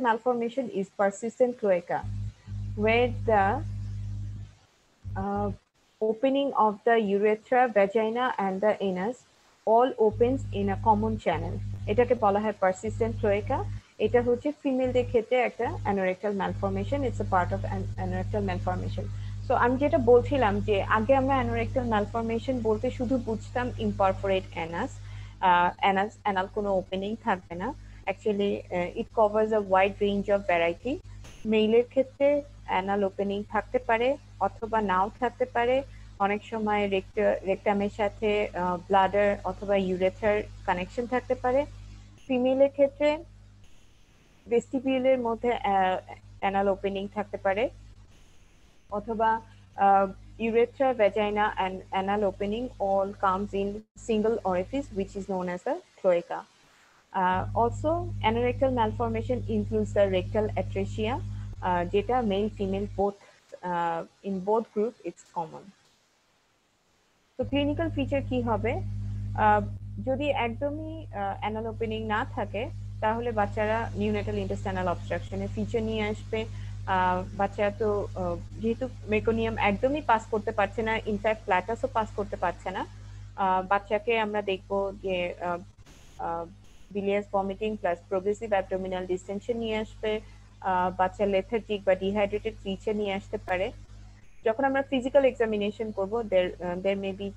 malformation is persistent cloaca, where the opening of the urethra, vagina and the anus all opens in a common channel. এটাকে বলা হয় persistent cloaca. এটা হচ্ছে ফিমেলদের ক্ষেত্রে একটা anorexal malformation. It's a part of an anorexal malformation. So আমি যেটা বলছিলাম যে আগে আমরা anorexal malformation বলতে শুধু বুঝতাম imperforate anus. Anal কোনো opening থাকবে না. Actually, it covers a wide range of variety. মেইলের ক্ষেত্রে অ্যানাল ওপেনিং থাকতে পারে অথবা নাও থাকতে পারে। অনেক সময় রেকটামের সাথে ব্লাডার অথবা ইউরেথার কানেকশন থাকতে পারে। ফিমেলের ক্ষেত্রে ভেস্টিবিউলের মধ্যে অ্যানাল ওপেনিং থাকতে পারে অথবা urethra, vagina and anal opening all comes in single orifice which is known as a cloaca. Also, anorectal malformation includes the rectal atresia, যেটা male female both in both group it's common. তো clinical feature কি হবে? যদি একদমই anal opening না থাকে তাহলে বাচ্চারা নিউনেটাল ইন্টেস্টাইনাল অবস্ট্রাকশনের ফিচার নিয়ে আসবে। বাচ্চারা তো যেহেতু মেকোনিয়াম একদমই পাস করতে পারছে না, ইনফ্যাক্ট ফ্ল্যাটাসও পাস করতে পারছে না, বাচ্চাকে আমরা দেখবো যে bilious vomiting plus progressive abdominal distension নিয়ে আসবে, বাচ্চা লেথার্জিক বা ডিহাইড্রেটেড ফিচার নিয়ে আসতে পারে। যখন আমরা ফিজিক্যাল এক্সামিনেশন করব there may be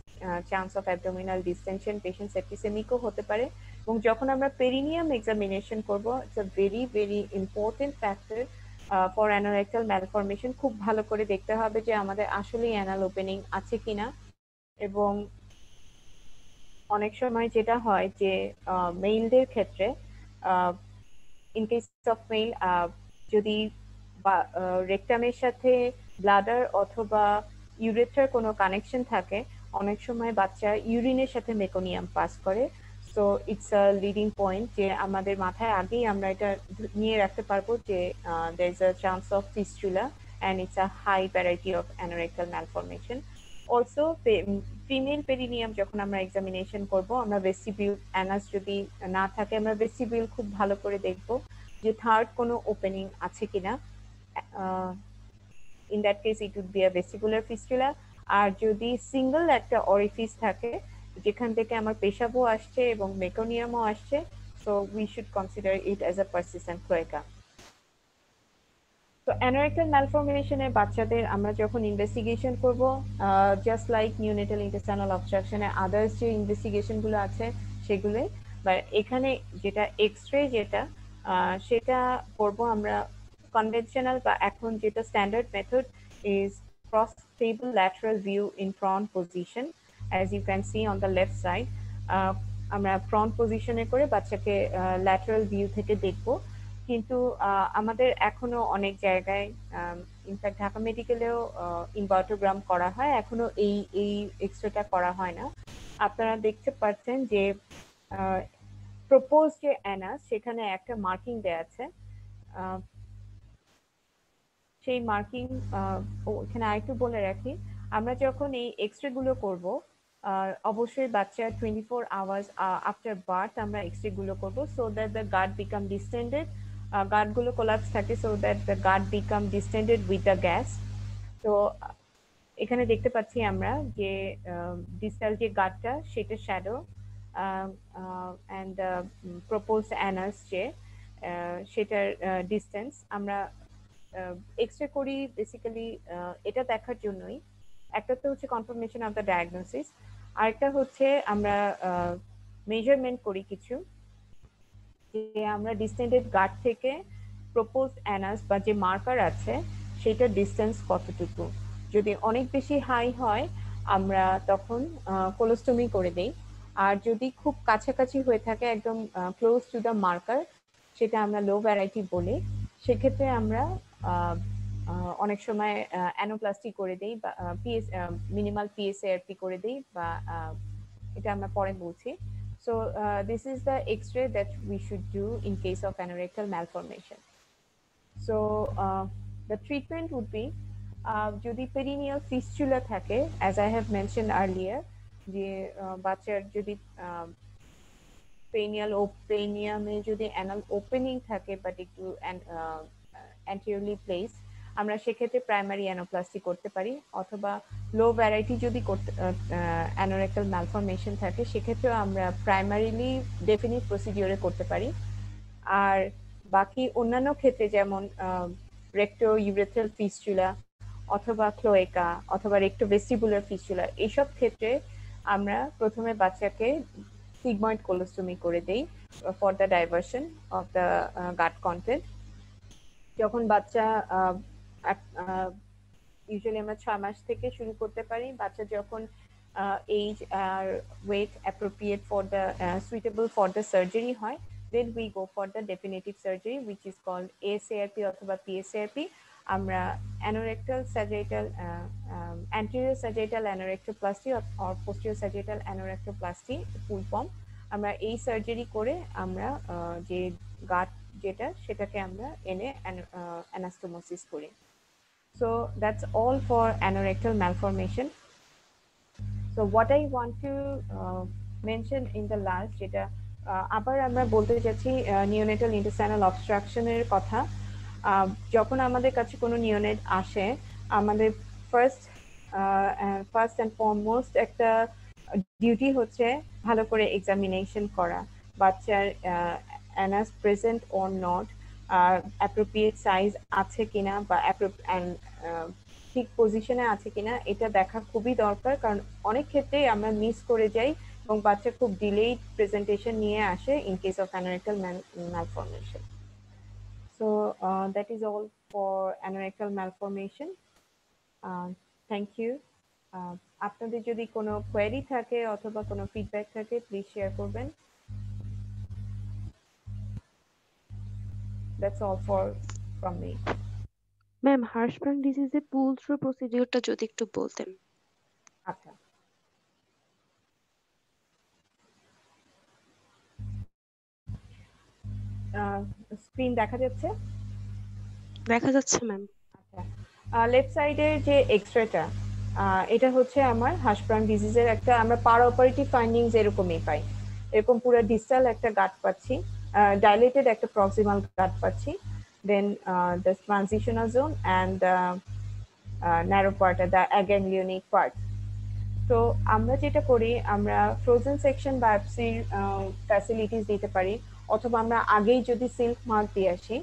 chance of abdominal distension, patient septicemic ও হতে পারে। এবং যখন আমরা পেরিনিয়াম এক্সামিনেশন করব, it's a very very important factor for anorectal malformation. খুব ভালো করে দেখতে হবে যে আমাদের আসলেই অ্যানাল ওপেনিং আছে কিনা। এবং অনেক সময় যেটা হয় যে মেইলদের ক্ষেত্রে ইন কেস অফ মেইল যদি রেকটামের সাথে ব্লাডার অথবা ইউরেথ্রার কোনো কানেকশন থাকে, অনেক সময় বাচ্চা ইউরিনের সাথে মেকোনিয়াম পাস করে। So it's a leading point যে আমাদের মাথায় আগেই আমরা এটা নিয়ে রাখতে পারবো যে there is a chance of fistula and it's a high variety of anorectal malformation. Also female perineum যখন আমরা এক্সামিনেশন করব, আমরা ভেস্টিবিউল অ্যানাস যদি না থাকে আমরা ভেস্টিবিউল খুব ভালো করে দেখব যে থার্ড কোনো ওপেনিং আছে কিনা। In that case it would be a vestibular fistula. আর যদি সিঙ্গেল একটা অরিফিস থাকে যেখান থেকে আমার পেশাবও আসছে এবং মেকোনিয়ামও আসছে, so we should consider it as a persistent cloaca. তো অ্যানোরেক্টাল ম্যালফরমেশনে বাচ্চাদের আমরা যখন ইনভেস্টিগেশন করব, জাস্ট লাইক নিউনেটাল ইন্টেস্টাইনাল অবস্ট্রাকশনে আদার্স যে ইনভেস্টিগেশনগুলো আছে সেগুলোই, বা এখানে যেটা এক্স-রে যেটা সেটা করব আমরা কনভেনশনাল বা এখন যেটা standard method is cross table lateral view in front position, as you can see on the left side. আমরা ফ্রন্ট পজিশনে করে বাচ্চাকে ল্যাটারাল ভিউ থেকে দেখবো। কিন্তু আমাদের এখনো অনেক জায়গায় ইনফ্যাক্ট ঢাকা মেডিকেলেও ইনভার্টোগ্রাম করা হয়, এখনো এই এক্সরেটা করা হয় না। আপনারা দেখতে পাচ্ছেন যে প্রপোজ যে অ্যানাস সেখানে একটা মার্কিং দেয়া আছে। সেই মার্কিং এখানে আরেকটু বলে রাখি, আমরা যখন এই এক্সরে গুলো করব অবশ্যই বাচ্চার 24 আওয়ার্স আফটার বার্থ আমরা এক্সরে গুলো করব, so that the gut become distended, gut গুলো কোলাপস থাকে, so that the gut become distended with the gas. তো এখানে দেখতে পাচ্ছি আমরা যে ডিস্টাল যে গার্ডটা সেটা শ্যাডো অ্যান্ড প্রপোজ অ্যানাস যে সেটার ডিস্টেন্স। আমরা এক্সরে করি বেসিক্যালি এটা দেখার জন্যই, একটা তো হচ্ছে কনফার্মেশন অফ দ্য ডায়াগনোসিস, আরেকটা হচ্ছে আমরা মেজারমেন্ট করি কিছু, যে আমরা ডিস্টেন্ডেড গার্ড থেকে প্রপোজড অ্যানাস বা যে মার্কার আছে সেটার ডিস্টেন্স কতটুকু। যদি অনেক বেশি হাই হয় আমরা তখন কোলোস্টমি করে দেই, আর যদি খুব কাছাকাছি হয়ে থাকে একদম ক্লোজ টু দ্য মার্কার, সেটা আমরা লো ভ্যারাইটি বলি। সেক্ষেত্রে আমরা অনেক সময় অ্যানোপ্লাস্টি করে দিই বা মিনিমাল পিএসএআরপি করে দিই, বা এটা আমরা পরে বলছি। So this is the X-ray that we should do in case of anorectal malformation. So the treatment would be যদি perineal fistula থাকে, as I have mentioned earlier, যে বাচ্চার যদি পেনিয়ামে যদি অ্যানাল ওপেনিং থাকে বাট একটু অ্যান্টিরিয়রলি প্লেস, আমরা সেক্ষেত্রে প্রাইমারি অ্যানোপ্লাস্টি করতে পারি, অথবা লো ভ্যারাইটি যদি করতে অ্যানোরেক্টাল ম্যালফরমেশন থাকে সেক্ষেত্রেও আমরা প্রাইমারিলি ডেফিনিট প্রসিডিওরে করতে পারি। আর বাকি অন্যান্য ক্ষেত্রে যেমন রেক্টো ইউরেথ্রাল ফিস্চুলা অথবা ক্লোয়েকা অথবা রেক্টো ভেস্টিবুলার ফিস্চুলা, এইসব ক্ষেত্রে আমরা প্রথমে বাচ্চাকে sigmoid colostomy করে দেই for the diversion of the gut content। যখন বাচ্চা ইউজুয়ালি আমরা 6 মাস থেকে শুরু করতে পারি, বাচ্চা যখন age R weight appropriate for the suitable for the surgery হয়, then we go for the definitive surgery which is called ASARP অথবা PSARP। আমরা anorectal sagittal anterior sagittal anorectoplasty or posterior sagittal anorectoplasty full form, আমরা এই surgery করে আমরা যে গাট যেটা সেটাকে আমরা এনে অ্যানাস্টোমোসিস করি। So that's all for anorectal malformation. So what I want to mention in the last, যেটা আবার আমরা বলতে যাচ্ছি নিওনেটাল ইন্টেস্টাইনাল অবস্ট্রাকশনের কথা। যখন আমাদের কাছে কোনো নিওনেট আসে, আমাদের ফার্স্ট ফার্স্ট অ্যান্ড ফরমোস্ট একটা ডিউটি হচ্ছে ভালো করে এক্সামিনেশন করা, বাচ্চার Anas present or not, appropriate size আছে কিনা বা ঠিক পজিশনে আছে কিনা এটা দেখা খুবই দরকার, কারণ অনেক ক্ষেত্রেই আমরা মিস করে যাই এবং বাচ্চা খুব ডিলেড প্রেজেন্টেশন নিয়ে আসে in case of anorectal malformation. So that is all for anorectal malformation. Thank you. আপনাদের যদি কোনো কোয়েরি থাকে অথবা কোনো ফিডব্যাক থাকে প্লিজ শেয়ার করবেন। That's all from me. Ma'am, Hirschsprung ডিজিজে পুল থ্রু প্রসিডিউরটা যদি একটু বলতেন। আচ্ছা, স্ক্রিন দেখা যাচ্ছে? দেখা যাচ্ছে ম্যাম। আচ্ছা, লেফট সাইডের যে এক্সরেটা, এটা হচ্ছে আমার হার্শবার্ন ডিজিজের একটা, আমরা পার অপারেটিভ ফাইন্ডিংস এরকমই পাই, এরকম পুরো ডিস্টাল একটা গাট পাচ্ছি, ডাইলেটেড একটা প্রক্সিমাল গাট পাচ্ছি, then the transitional zone and narrow part, the aganglionic part. তো আমরা যেটা করি, আমরা ফ্রোজেন সেকশন বায়োপসির ফ্যাসিলিটিস দিতে পারি, অথবা আমরা আগেই যদি সিল্ক মার্ক দিয়ে আসি,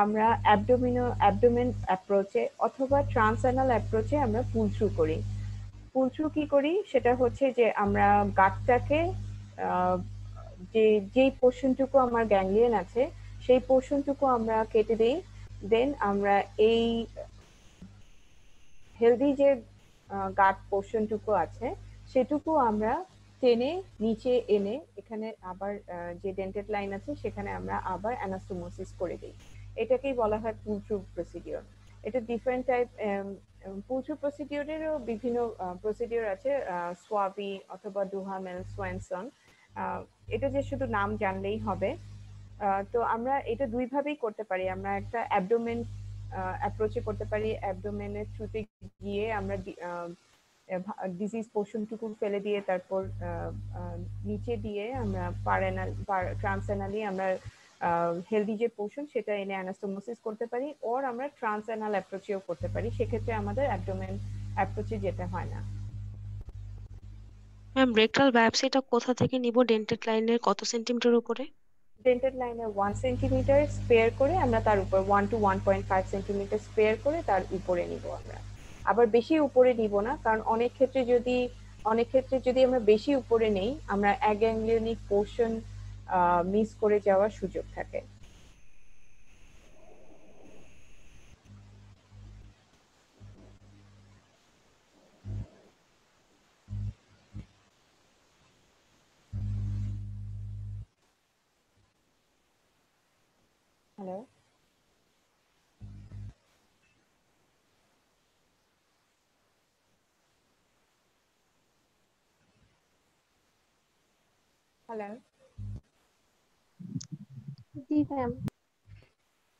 আমরা অ্যাবডোমেন অ্যাপ্রোচে অথবা ট্রান্সঅ্যানাল অ্যাপ্রোচে আমরা পুল থ্রু করি। পুল থ্রু কি করি সেটা হচ্ছে যে আমরা গাটটাকে যে যেই পোর্শনটুকু আমার গ্যাংলিয়ন আছে সেই পোর্শনটুকু আমরা কেটে দিই, দেন আমরা এই হেলদি যে গাট পোর্শনটুকু আছে সেটুকু আমরা টেনে নিচে এনে এখানে আবার যে ডেন্টেড লাইন আছে সেখানে আমরা আবার অ্যানাস্টোমোসিস করে দিই। এটাকেই বলা হয় পুল থ্রু প্রসিডিওর। এটা ডিফারেন্ট টাইপ, পুল থ্রু প্রসিডিওরেরও বিভিন্ন প্রসিডিওর আছে, সোয়াবি অথবা ডুহামেল, সোয়ানসন। এটা যে শুধু নাম জানলেই হবে। তো আমরা এটা দুই ভাবেই করতে পারি, আমরা একটা অ্যাবডোমেন অ্যাপ্রোচে করতে পারি, অ্যাবডোমেনের থ্রুতে গিয়ে আমরা ডিজিজ পোর্শনটুকু ফেলে দিয়ে তারপর নিচে দিয়ে আমরা ট্রান্সঅ্যানালি আমরা হেলদি যে পোর্শন সেটা এনে অ্যানাস্টোমোসিস করতে পারি, ওর আমরা ট্রান্সঅ্যানাল অ্যাপ্রোচেও করতে পারি, সেক্ষেত্রে আমাদের অ্যাবডোমেন অ্যাপ্রোচে যেতে হয় না। ম্যাম, রেকটাল বায়োপসিটা কোথা থেকে নিব? ডেন্টেড লাইনের কত সেন্টিমিটার উপরে? ডেন্টেড লাইনে 1 সেন্টিমিটার স্পেয়ার করে আমরা তার উপর 1 to 1.5 সেন্টিমিটার স্পেয়ার করে তার উপরে নিব আমরা। আবার বেশি উপরে নিব না, কারণ অনেক ক্ষেত্রে যদি আমরা বেশি উপরে নেই আমরা অ্যাগ্যাংলিওনিক পোর্শন মিস করে যাওয়ার সুযোগ থাকে। Hello, hello. জি ম্যাম।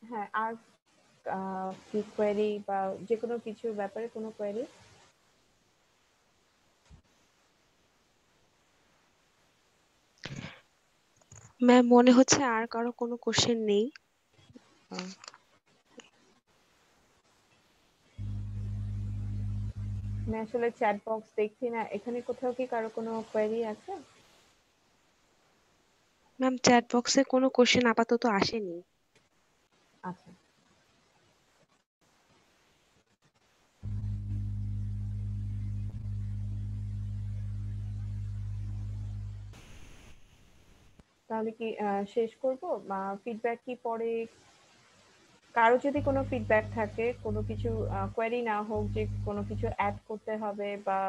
হ্যাঁ, আর কি কোয়েরি বা যে কোনো কিছুর ব্যাপারে কোনো কোয়েরি? ম্যাম মনে হচ্ছে আর কারো কোনো কোশ্চেন নেই। আহ, আমি আসলে চ্যাট বক্স দেখছি না, এখানে কোথাও কি কারো কোনো কোয়েরি আছে? ম্যাম চ্যাট বক্সে কোনো কোশ্চেন আপাতত আসেনি। আচ্ছা, তাহলে কি শেষ করব? বা ফিডব্যাক কি পরে, কারো যদি কোনো ফিডব্যাক থাকে, কোনো কিছু কোয়েরি না হোক যে কোনো কিছু অ্যাড করতে হবে বা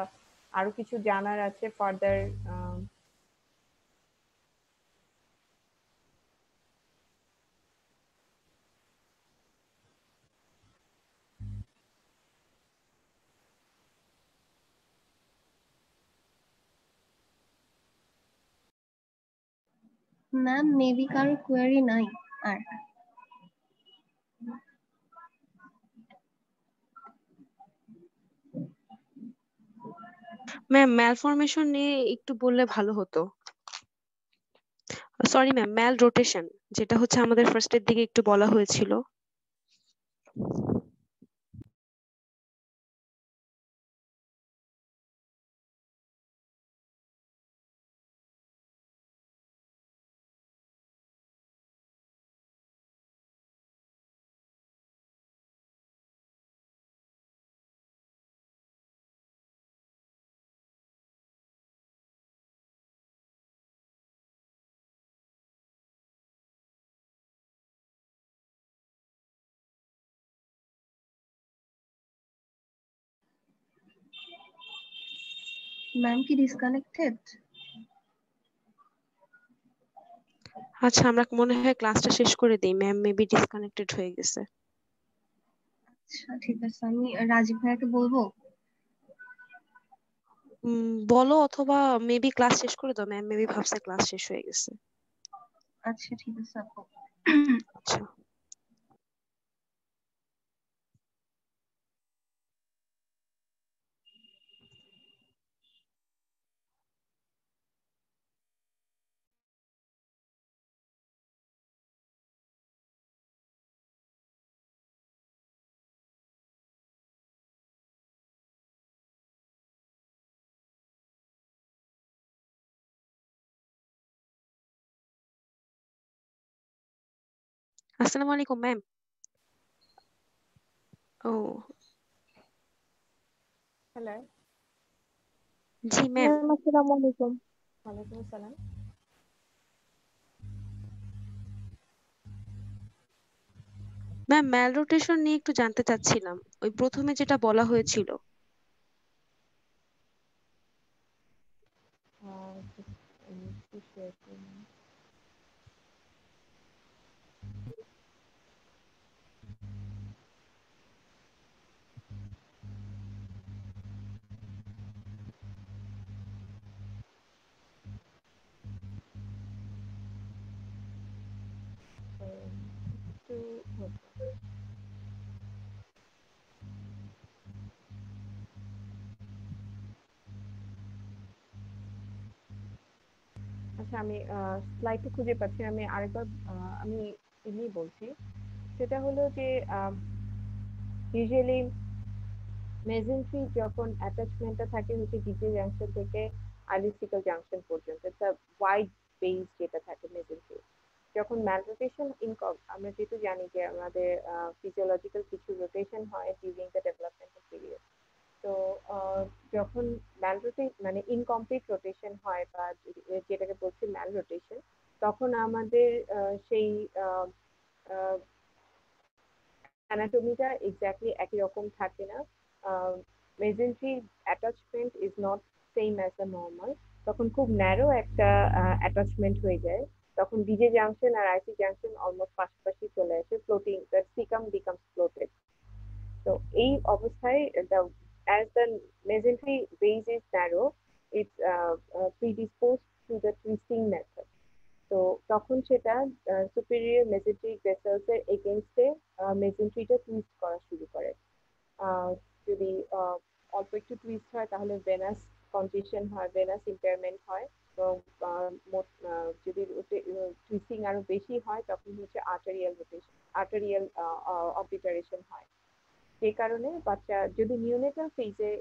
আরো কিছু জানার আছে ফার্দার। ম্যাম মেবি কারো কোয়েরি নাই আর। ম্যাম ম্যালফরমেশন নিয়ে একটু বললে ভালো হতো। সরি ম্যাম, ম্যাল রোটেশন, যেটা হচ্ছে আমাদের ফার্স্টের দিকে একটু বলা হয়েছিল। ম্যাম কি ডিসকানেক্টেড? আচ্ছা, আমরা মনে হয় ক্লাসটা শেষ করে দিই, ম্যাম মেবি ডিসকানেক্টেড হয়ে গেছে। আচ্ছা ঠিক আছে, আমি রাজীব ভাইয়াকে বলবো। বলো, অথবা মেবি ক্লাস শেষ করে দাও, ম্যাম মেবি ভাবছে ক্লাস শেষ হয়ে গেছে। আচ্ছা ঠিক আছে আপু। আচ্ছা। আসসালামু আলাইকুম ম্যাম। ও হ্যালো, জি ম্যাম। ম্যাম আসসালামু আলাইকুম। ওয়ালাইকুম আসসালাম। ম্যাম ম্যাল রোটেশন নিয়ে একটু জানতে চাচ্ছিলাম, ওই প্রথমে যেটা বলা হয়েছিল। একটু শেয়ার করুন। একটু আচ্ছা, আমি স্লাইডটা খুঁজে পাচ্ছি না। আমি আরেকবার আমি এমনি বলছি। সেটা হলো যে ইউজুয়ালি মেজেন্সি যখন অ্যাটাচমেন্টটা থাকে হচ্ছে ডিজে জাংশন থেকে আলিসিক্যাল জাংশন পর্যন্ত, একটা ওয়াইড বেস যেটা থাকে মেজেন্সি। যখন ম্যালরোটেশন আমরা যেহেতু জানি যে আমাদের ফিজিওলজিক্যাল কিছু রোটেশন হয় ডিউরিং দ্য ডেভেলপমেন্টাল পিরিয়ড। তো যখন মানে ইনকমপ্লিট রোটেশন হয় বা যেটাকে বলছি ম্যাল রোটেশন, তখন আমাদের সেই অ্যানাটমিটা এক্স্যাক্টলি একই রকম থাকে না। Mesentery attachment is not same as the normal. তখন খুব ন্যারো একটা অ্যাটাচমেন্ট হয়ে যায়। তখন ডিজে জাংশন আর আইসি জাংশন অলমোস্ট পাশাপাশি চলে আসে, floating the caecum becomes floated. তো এই অবস্থায় as the mesentery base is narrow, it's predisposed to the twisting method. তো তখন সেটা সুপিরিয়র মেসেন্ট্রিক ভেসেলস এর এগেইনস্টে মেসেন্ট্রিটা টুইস্ট করা শুরু করে। যদি অল্প একটু টুইস্ট হয় তাহলে ভেনাস কনজেশন হয়, ভেনাস ইম্পেয়ারমেন্ট হয়, এবং যদি টুইস্টিং আরো বেশি হয় তখন হচ্ছে আর্টেরিয়াল রোটেশন, আর্টেরিয়াল অবলিটারেশন হয়। যে কারণে বাচ্চা যদি নিওনেটাল ফেজে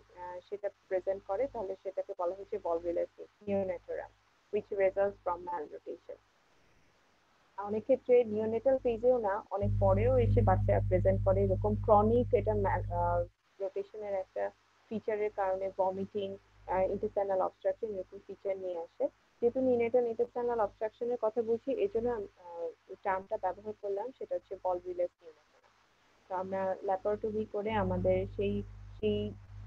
সেটা প্রেজেন্ট করে তাহলে সেটাকে বলা হচ্ছে volvulus neonatorium which results from malrotation। অনেক ক্ষেত্রে নিওনেটাল ফেজেও না, অনেক পরেও এসে বাচ্চা প্রেজেন্ট করে এরকম ক্রনিক, এটা রোটেশনের একটা ফিচারের কারণে ভমিটিং, ইন্টেস্টাইনাল অবস্ট্রাকশন এরকম ফিচার নিয়ে আসে। যেহেতু নিওনেটাল ইন্টেস্টাইনাল অবস্ট্রাকশনের কথা বলছি এজন্য টার্মটা ব্যবহার করলাম, সেটা হচ্ছে volvulus neonatorium। তো আমরা ল্যাপারোটমি করে আমাদের সেই সেই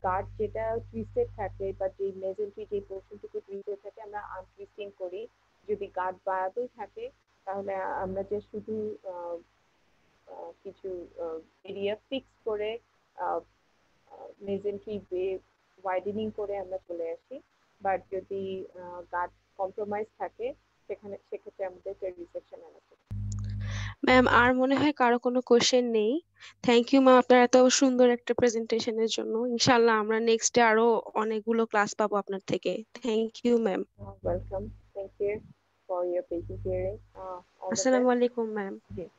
গার্ড যেটা টুইস্টেড থাকে বা যে মেজেন্ট্রি যে পোর্শনটুকু টুইস্টেড থাকে আমরা আনটুইস্টিং করি। যদি গার্ড ভায়াবল থাকে তাহলে আমরা যে শুধু কিছু এরিয়া ফিক্স করে মেজেন্ট্রি ওয়াইডেনিং করে আমরা চলে আসি। বাট যদি গার্ড কম্প্রোমাইজ থাকে সেক্ষেত্রে আমাদের রিসেকশন অ্যানাস্টেসিস। ম্যাম আর মনে হয় কারো কোনো কোশ্চেন নেই। থ্যাংক ইউ ম্যাম আপনার এত সুন্দর একটা প্রেজেন্টেশনের জন্য। ইনশাআল্লাহ আমরা নেক্সট ডে আরো অনেকগুলো ক্লাস পাবো আপনার থেকে। Thank you ma'am. Welcome. Thank you for your patient hearing. All the আসসালামু best. আলাইকুম ম্যাম। Yes.